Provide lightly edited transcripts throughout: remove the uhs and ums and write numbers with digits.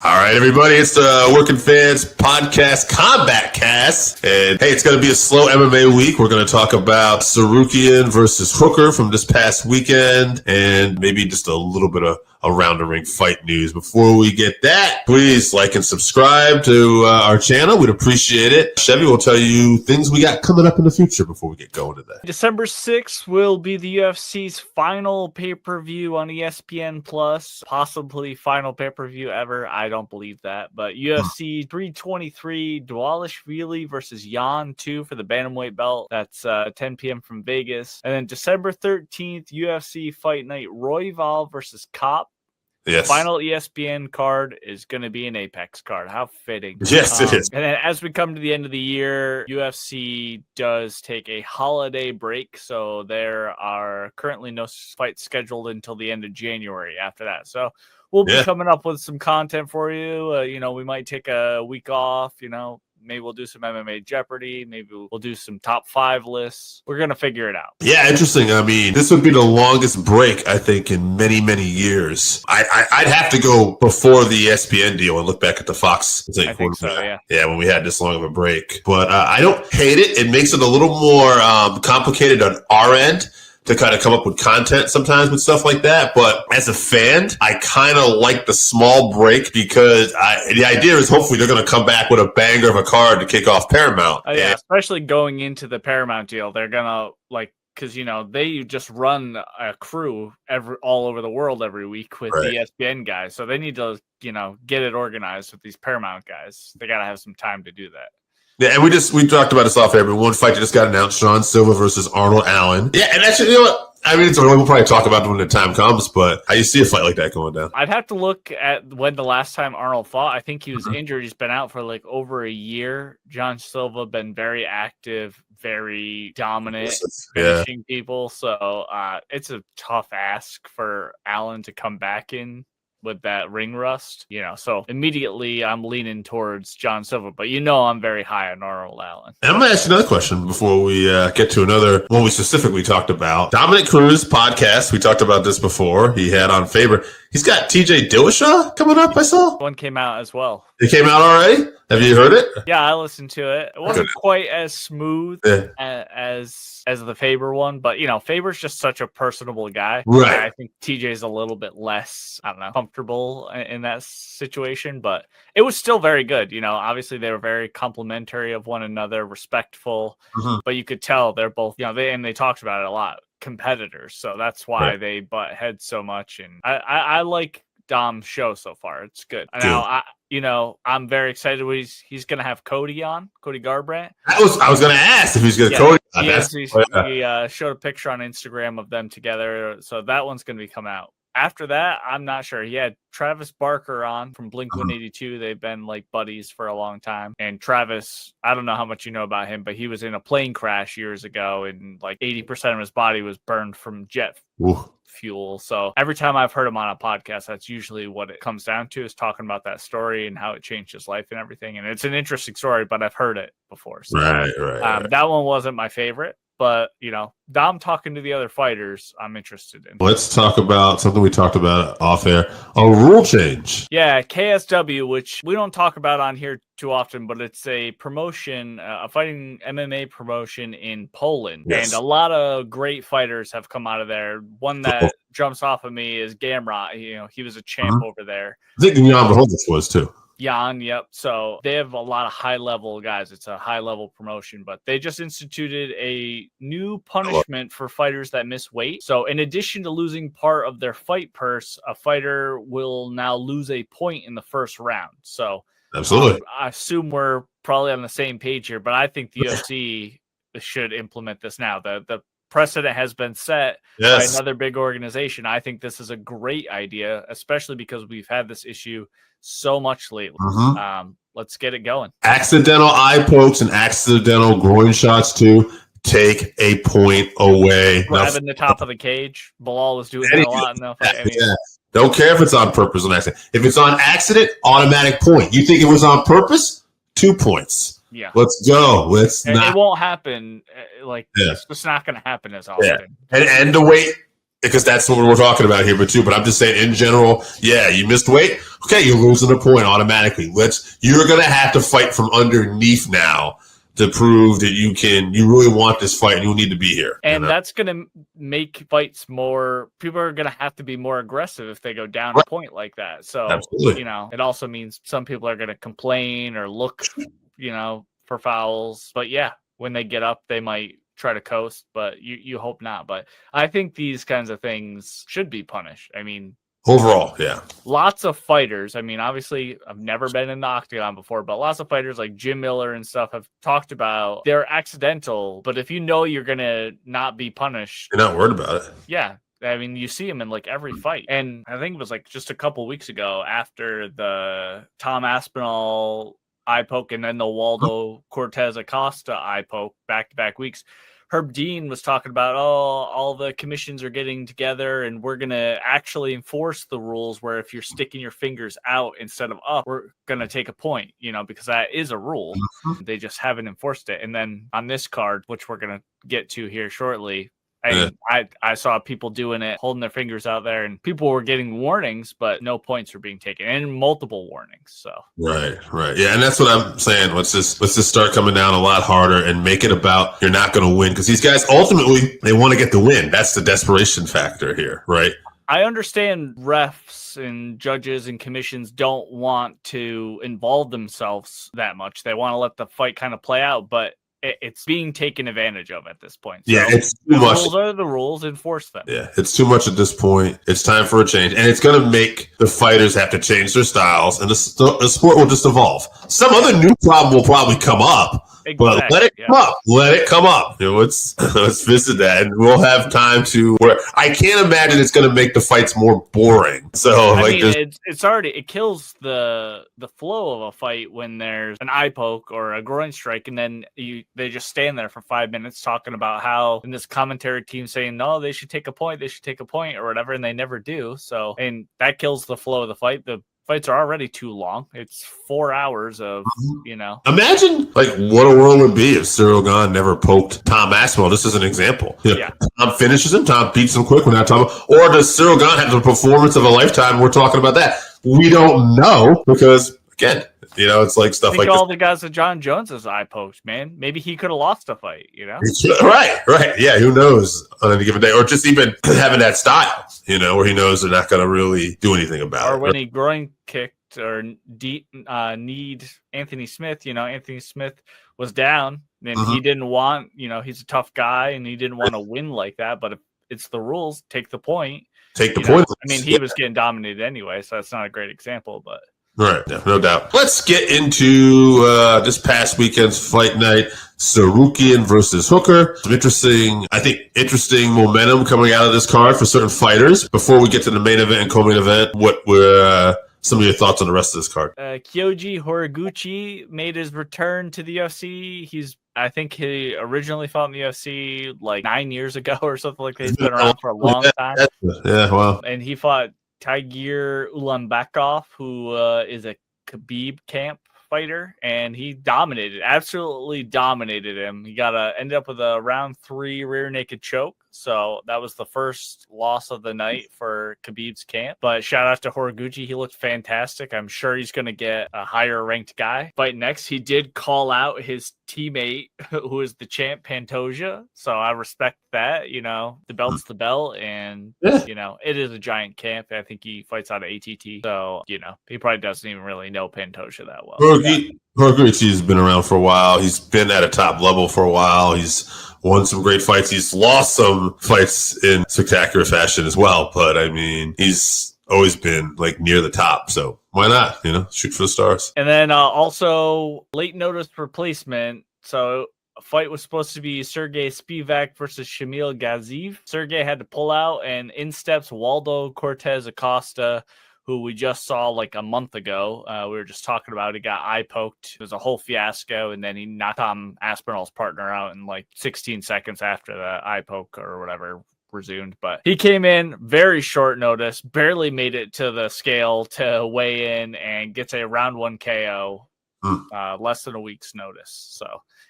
All right, everybody, it's the Working Fans Podcast Combatcast. And hey, it's going to be a slow MMA week. We're going to talk about Tsarukyan versus Hooker from this past weekend and maybe just a little bit of around the ring fight news. Before we get that, please like and subscribe to our channel. We'd appreciate it. Chevy will tell you things we got coming up in the future before we get going today. December 6th will be the UFC's final pay-per-view on ESPN Plus, possibly final pay-per-view ever. I don't believe that, but UFC 323, Dvalishvili versus Jan 2 for the bantamweight belt. That's 10 p.m. from Vegas. And then December 13th, UFC Fight Night, Royval versus Kopp. Yes. Final ESPN card is going to be an Apex card. How fitting. Yes, it is. And then as we come to the end of the year, UFC does take a holiday break. So there are currently no fights scheduled until the end of January after that. So we'll be coming up with some content for you. We might take a week off, Maybe we'll do some MMA Jeopardy. Maybe we'll do some top 5 lists. We're going to figure it out. Yeah, interesting. I mean, this would be the longest break, I think, in many, many years. I'd have to go before the ESPN deal and look back at the Fox thing. I think so, yeah. Yeah, when we had this long of a break. But I don't hate it. It makes it a little more complicated on our end to kind of come up with content sometimes with stuff like that. But as a fan, I kind of like the small break because the idea is hopefully they're going to come back with a banger of a card to kick off Paramount. Yeah, especially going into the Paramount deal. They're going to, because, they just run a crew all over the world every week with the ESPN guys. So they need to, get it organized with these Paramount guys. They got to have some time to do that. Yeah, and we talked about this off air, but one fight that just got announced, Sean Silva versus Arnold Allen. Yeah, and actually, what? I mean, we'll probably talk about it when the time comes, but how you see a fight like that going down? I'd have to look at when the last time Arnold fought. I think he was injured. He's been out for over a year. John Silva been very active, very dominant, finishing people. So it's a tough ask for Allen to come back in with that ring rust, so immediately I'm leaning towards John Silva, but I'm very high on Arnold Allen. And I'm going to ask you another question before we get to another one we specifically talked about. Dominic Cruz podcast, we talked about this before. He had on Faber. He's got TJ Dillashaw coming up, I saw. One came out as well. It came out already? Have you heard it? Yeah, I listened to it. It wasn't quite as smooth as the Faber one, but Faber's just such a personable guy. Right. I think TJ's a little bit less, comfortable in that situation, but it was still very good. Obviously they were very complimentary of one another, respectful, but you could tell they're both, they talked about it a lot, competitors. So that's why they butt heads so much. And I like Dom's show so far. It's good. Now, I'm very excited. He's going to have Cody on, Cody Garbrandt. I was going to ask if he's going to Cody on. He showed a picture on Instagram of them together. So that one's going to be coming out. After that, I'm not sure. He had Travis Barker on from Blink-182. They've been buddies for a long time. And Travis, I don't know how much you know about him, but he was in a plane crash years ago and 80% of his body was burned from jet fuel. So every time I've heard him on a podcast, that's usually what it comes down to, is talking about that story and how it changed his life and everything. And it's an interesting story, but I've heard it before. So, right. That one wasn't my favorite. But, Dom talking to the other fighters, I'm interested in. Let's talk about something we talked about off air, a rule change. Yeah, KSW, which we don't talk about on here too often, but it's a promotion, a fighting MMA promotion in Poland. Yes. And a lot of great fighters have come out of there. One that jumps off of me is Gamrot. He was a champ over there. I think Jan Blachowicz was too. Jan, yep. So they have a lot of high-level guys. It's a high-level promotion, but they just instituted a new punishment for fighters that miss weight. So in addition to losing part of their fight purse, a fighter will now lose a point in the first round. So absolutely, I assume we're probably on the same page here, but I think the UFC should implement this now. The precedent has been set by another big organization. I think this is a great idea, especially because we've had this issue so much lately. Let's get it going. Accidental eye pokes and accidental groin shots too take a point away. Grabbing the top of the cage. Belal was doing that a lot in the fight. Don't care if it's on purpose or accident. If it's on accident, automatic point. You think it was on purpose? 2 points. Yeah. Let's go. It won't happen. It's just not going to happen as often. Yeah. And the weight because that's what we're talking about here, but I'm just saying in general, yeah, you missed weight. Okay, you're losing a point automatically. You're going to have to fight from underneath now to prove that you really want this fight and you need to be here. And that's going to make fights more, people are going to have to be more aggressive if they go down a point like that. So, absolutely. It also means some people are going to complain or look, for fouls. But yeah, when they get up, they might try to coast, but you hope not. But I think these kinds of things should be punished. I mean, overall, yeah. Lots of fighters. I mean, obviously, I've never been in the octagon before, but lots of fighters like Jim Miller and stuff have talked about they're accidental. But if you know you're going to not be punished, you're not worried about it. Yeah. I mean, you see him in like every fight. And I think it was like just a couple weeks ago after the Tom Aspinall eye poke and then the Waldo Cortez Acosta eye poke back-to-back weeks. Herb Dean was talking about, all the commissions are getting together and we're going to actually enforce the rules where if you're sticking your fingers out instead of up, we're going to take a point, because that is a rule. Mm-hmm. They just haven't enforced it. And then on this card, which we're going to get to here shortly, I saw people doing it, holding their fingers out there, and people were getting warnings, but no points were being taken, and multiple warnings. So right, yeah, and that's what I'm saying. Let's just start coming down a lot harder and make it about you're not going to win, because these guys ultimately they want to get the win. That's the desperation factor here, right? I understand refs and judges and commissions don't want to involve themselves that much. They want to let the fight kind of play out, but it's being taken advantage of at this point. So it's too much. Rules are the rules, enforce them. Yeah, it's too much at this point. It's time for a change. And it's going to make the fighters have to change their styles, and the sport will just evolve. Some other new problem will probably come up. Exactly. But let it come up. Let it come up. Let's visit that, and we'll have time to. I can't imagine it's going to make the fights more boring. So, it kills the flow of a fight when there's an eye poke or a groin strike, and then they just stand there for 5 minutes talking about how in this commentary team saying no, they should take a point, or whatever, and they never do. So, and that kills the flow of the fight. The fights are already too long. It's 4 hours of, Imagine what a world would be if Cyril Gane never poked Tom Aspinall. This is an example. Tom finishes him. Tom beats him quick. We're not talking about, or does Cyril Gane have the performance of a lifetime? We're talking about that. We don't know because, again, it's like stuff like all the guys that John Jones's eye poked, man. Maybe he could have lost a fight, Right. Yeah, who knows on any given day. Or just even having that style, where he knows they're not going to really do anything about it. Or when he groin kicked or kneed Anthony Smith, Anthony Smith was down and he didn't want, he's a tough guy and he didn't want to win like that. But if it's the rules, take the point. Take the point. I mean, he was getting dominated anyway, so that's not a great example, but. Right, no doubt. Let's get into this past weekend's fight night. Tsarukyan versus Hooker. Some interesting momentum coming out of this card for certain fighters. Before we get to the main event and co-main event, what were some of your thoughts on the rest of this card? Kyoji Horiguchi made his return to the UFC. I think he originally fought in the UFC like 9 years ago or something like that. He's been around for a long time. Yeah, wow. And he fought Tagir Ulanbekov, who is a Khabib camp fighter, and he absolutely dominated him. He ended up with a round 3 rear naked choke. So that was the first loss of the night for Khabib's camp. But shout out to Horiguchi. He looked fantastic. I'm sure he's going to get a higher ranked guy. Fight next, he did call out his teammate, who is the champ, Pantoja. So I respect that. The belt's the belt, and, it is a giant camp. I think he fights out of ATT. So, he probably doesn't even really know Pantoja that well. Horiguchi's been around for a while. He's been at a top level for a while. He's won some great fights. He's lost some fights in spectacular fashion as well. But, I mean, he's always been, near the top. So why not, shoot for the stars. And then also late notice replacement. So a fight was supposed to be Serghei Spivak versus Shamil Gaziev. Serghei had to pull out, and in steps Waldo Cortez Acosta, who we just saw a month ago. We were just talking about. He got eye poked. It was a whole fiasco, and then he knocked Tom Aspinall's partner out in 16 seconds after the eye poke or whatever resumed. But he came in very short notice, barely made it to the scale to weigh in, and gets a round 1 KO. less than a week's notice. So,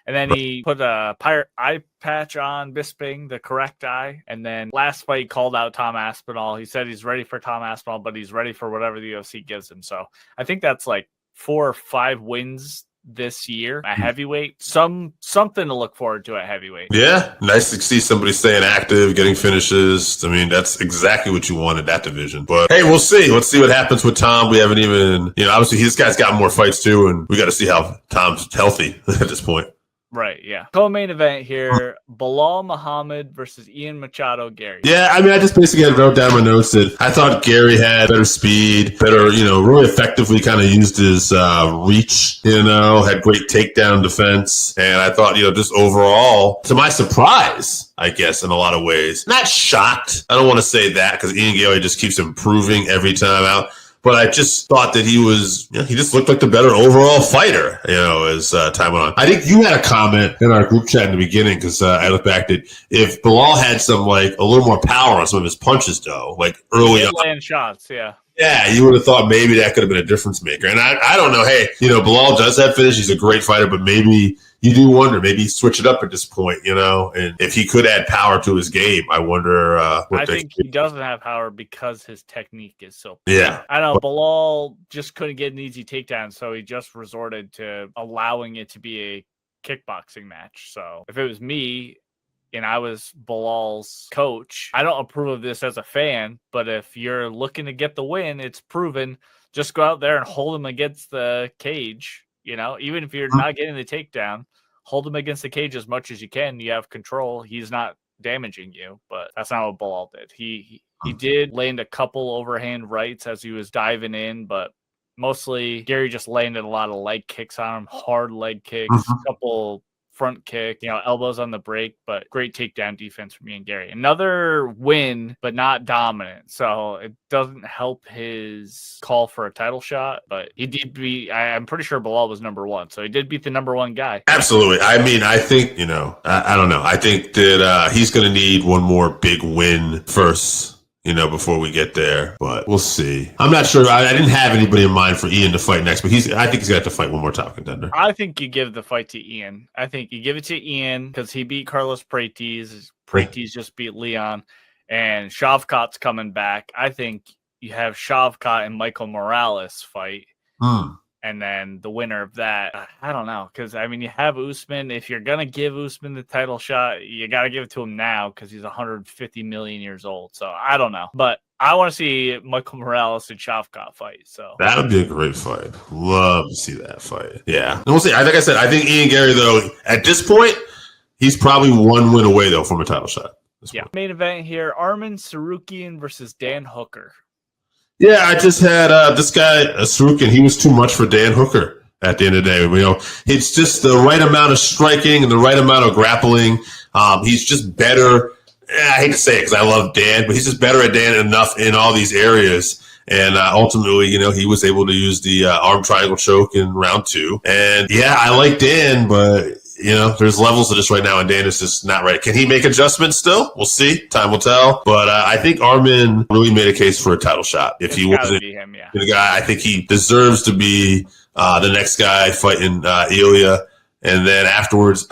and then he put a pirate eye patch on Bisping, the correct eye. And then last fight, he called out Tom Aspinall. He said he's ready for Tom Aspinall, but he's ready for whatever the UFC gives him. So I think that's like 4 or 5 wins this year at heavyweight. Something to look forward to at heavyweight. Yeah, nice to see somebody staying active, getting finishes. I mean, that's exactly what you want in that division. But hey, we'll see. Let's see what happens with Tom. We haven't even, obviously this guy's got more fights too, and we got to see how Tom's healthy at this point. Right, yeah. Co-main event here, Belal Muhammad versus Ian Machado Garry. Yeah, I mean, I just basically wrote down my notes that I thought Garry had better speed, better, really effectively kind of used his reach, had great takedown defense. And I thought, just overall, to my surprise, I guess, in a lot of ways, not shocked. I don't want to say that because Ian Garry just keeps improving every time out. But I just thought that he was, he just looked like the better overall fighter, as time went on. I think you had a comment in our group chat in the beginning because I looked back that if Belal had some, a little more power on some of his punches, though, early on. Land shots, yeah. Yeah, you would have thought maybe that could have been a difference maker. And I don't know. Hey, Belal does have finish. He's a great fighter, but maybe you do wonder, maybe switch it up at this point, and if he could add power to his game, I wonder. I think he doesn't have power because his technique is so poor. Yeah. I know Belal just couldn't get an easy takedown, so he just resorted to allowing it to be a kickboxing match. So if it was me, and I was Belal's coach, I don't approve of this as a fan, but if you're looking to get the win, it's proven. Just go out there and hold him against the cage, even if you're not getting the takedown, hold him against the cage as much as you can. You have control. He's not damaging you, but that's not what Belal did. He did land a couple overhand rights as he was diving in, but mostly Garry just landed a lot of leg kicks on him, hard leg kicks, a couple front kick, elbows on the break, but great takedown defense from Ian Garry. Another win, but not dominant. So it doesn't help his call for a title shot, but he did beat, I'm pretty sure Belal was number 1. So he did beat the number 1 guy. Absolutely. I mean, I think, I don't know. I think that he's going to need one more big win first, before we get there, but we'll see. I'm not sure. I didn't have anybody in mind for Ian to fight next, but I think he's got to fight one more top contender. I think you give the fight to Ian. I think you give it to Ian because he beat Carlos Prates. Prates just beat Leon, and Shavkat's coming back. I think you have Shavkat and Michael Morales fight. And then the winner of that, I don't know. Because, you have Usman. If you're going to give Usman the title shot, you got to give it to him now because he's 150 million years old. So, I don't know. But I want to see Michael Morales and Shavkat fight. So that would be a great fight. Love to see that fight. Yeah. And we'll see. Like I said, I think Ian Garry, though, at this point, he's probably one win away, though, from a title shot. Yeah. Main event here, Arman Tsarukyan versus Dan Hooker. Yeah, I just had this guy, Tsarukyan. He was too much for Dan Hooker at the end of the day. It's just the right amount of striking and the right amount of grappling. He's just better. I hate to say it because I love Dan, but he's just better at Dan enough in all these areas. And ultimately, he was able to use the arm triangle choke in round 2. And yeah, I like Dan, but there's levels of this right now, and Dan is just not right. Can he make adjustments still? We'll see. Time will tell. But I think Arman really made a case for a title shot. If he wasn't the guy, I think he deserves to be the next guy fighting Ilya. And then afterwards,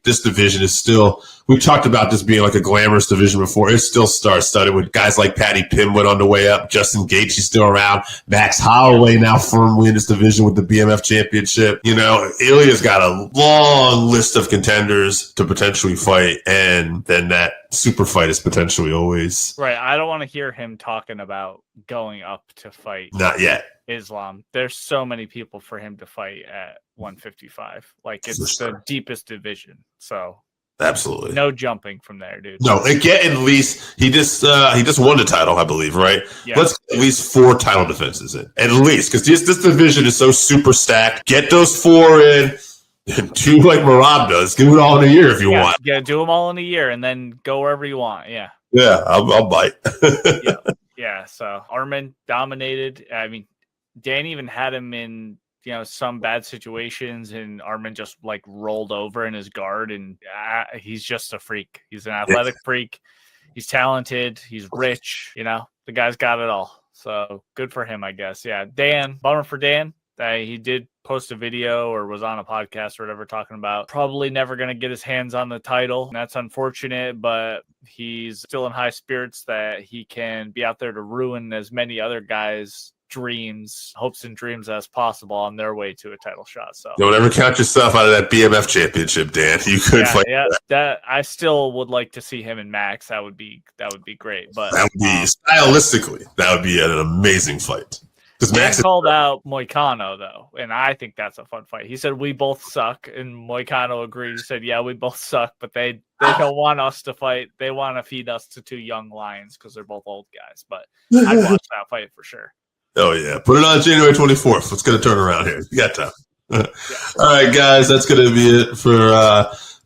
this division is still, we talked about this being like a glamorous division before. It's still star-studded with guys like Patty Pimblett on the way up. Justin Gaethje's still around. Max Holloway now firmly in this division with the BMF championship. Ilya's got a long list of contenders to potentially fight. And then that super fight is potentially always. Right. I don't want to hear him talking about going up to fight. Not yet. Islam. There's so many people for him to fight at 155. It's the deepest division. So absolutely no jumping from there, dude. No, again, at least he just won the title, I believe, right? Yeah. Let's get at least 4 title defenses in, at least, because this division is so super stacked. Get those 4 in. And 2 like Marab does. Do it all in a year if you want. Yeah, do them all in a year and then go wherever you want. Yeah. Yeah, I'll bite. Yeah. So Arman dominated. Dan even had him in, some bad situations, and Arman just rolled over in his guard, and he's just a freak. He's an athletic freak. He's talented. He's rich. The guy's got it all. So good for him, I guess. Yeah. Dan, bummer for Dan. He did post a video or was on a podcast or whatever talking about probably never going to get his hands on the title. And that's unfortunate, but he's still in high spirits that he can be out there to ruin as many other guys' dreams, hopes and dreams as possible on their way to a title shot. So don't ever count yourself out of that BMF championship, Dan. You could fight. Yeah, that I still would like to see him in Max. That would be great. But that would be stylistically, that would be an amazing fight. Because Max called out Moicano though, and I think that's a fun fight. He said we both suck, and Moicano agreed. He said, "Yeah, we both suck, but they don't want us to fight. They want to feed us to two young lions because they're both old guys." But I'd watch that fight for sure. Oh yeah, put it on January 24th. It's going to turn around here. You got time. All right, guys, that's going to be it for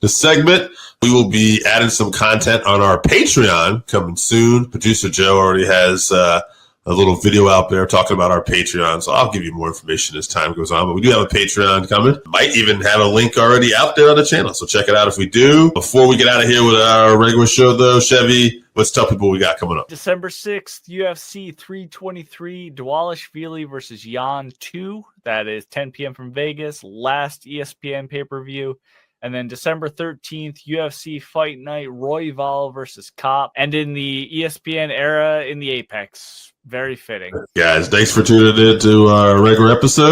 the segment. We will be adding some content on our Patreon coming soon. Producer Joe already has a little video out there talking about our Patreon, so I'll give you more information as time goes on. But we do have a Patreon coming. Might even have a link already out there on the channel, so check it out if we do. Before we get out of here with our regular show, though, Chevy, let's tell people what we got coming up. December 6th, UFC 323, Dvalishvili versus Yan 2. That is 10 p.m. from Vegas, last ESPN pay-per-view. And then December 13th, UFC Fight Night, Royval versus Kopp. And in the ESPN era, in the Apex. Very fitting. Guys, thanks for tuning in to our regular episode.